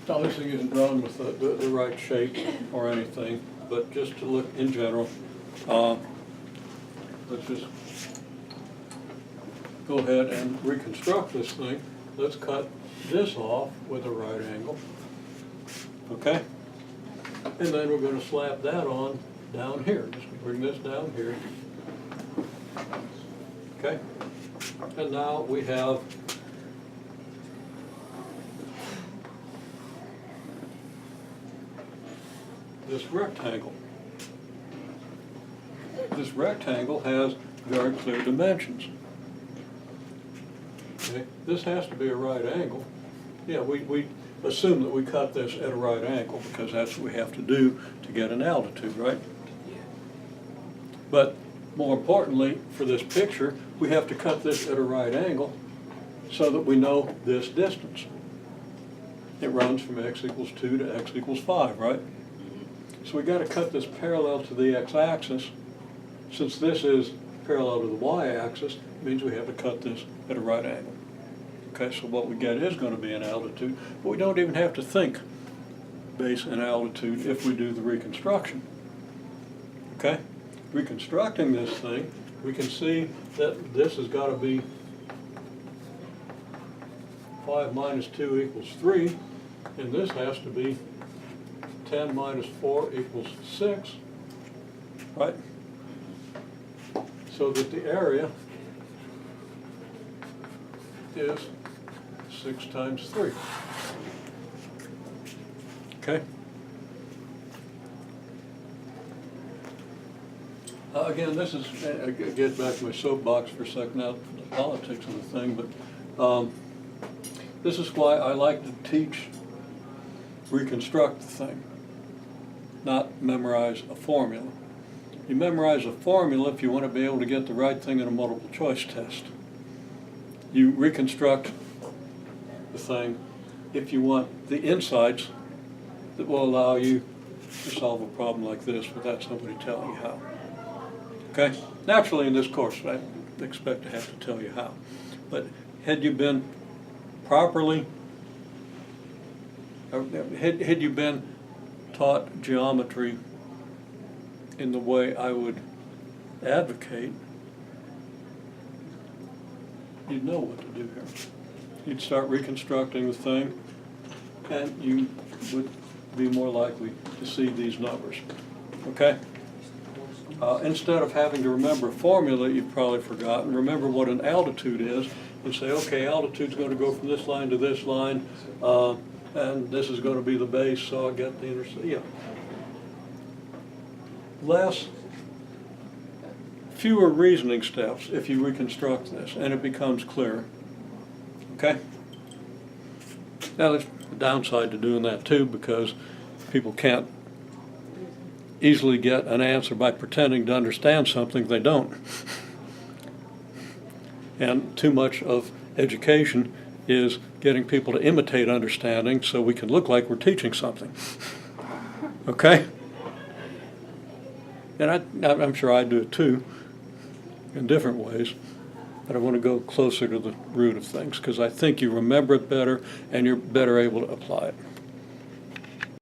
Now this thing isn't drawn with the right shape or anything, but just to look in general, let's just go ahead and reconstruct this thing. Let's cut this off with a right angle, okay? And then we're going to slap that on down here. Just bring this down here, okay? And now we have this rectangle. This rectangle has very clear dimensions. Okay, this has to be a right angle. Yeah, we assume that we cut this at a right angle because that's what we have to do to get an altitude, right? Yeah. But more importantly, for this picture, we have to cut this at a right angle so that we know this distance. It runs from x equals 2 to x equals 5, right? So we got to cut this parallel to the x-axis. Since this is parallel to the y-axis, it means we have to cut this at a right angle. Okay, so what we get is going to be an altitude, but we don't even have to think base and altitude if we do the reconstruction. Okay? Reconstructing this thing, we can see that this has got to be 5 minus 2 equals 3, and this has to be 10 minus 4 equals 6, right? So that the area is 6 times 3. Okay? Again, this is, I get back to my soapbox for a second now, the politics of the thing, but this is why I like to teach reconstruct the thing, not memorize a formula. You memorize a formula if you want to be able to get the right thing in a multiple choice test. You reconstruct the thing if you want the insights that will allow you to solve a problem like this without somebody telling you how. Okay? Naturally in this course, I expect to have to tell you how. But had you been properly, had you been taught geometry in the way I would advocate, you'd know what to do here. You'd start reconstructing the thing, and you would be more likely to see these numbers. Okay? Instead of having to remember a formula you've probably forgotten, remember what an altitude is, and say, okay, altitude's going to go from this line to this line, and this is going to be the base, so I'll get the intercept. Yeah. Fewer reasoning steps if you reconstruct this, and it becomes clearer. Okay? Now there's a downside to doing that too, because people can't easily get an answer by pretending to understand something they don't. And too much of education is getting people to imitate understanding so we can look like we're teaching something. Okay? And I'm sure I do it too, in different ways, but I want to go closer to the root of things because I think you remember it better and you're better able to apply it.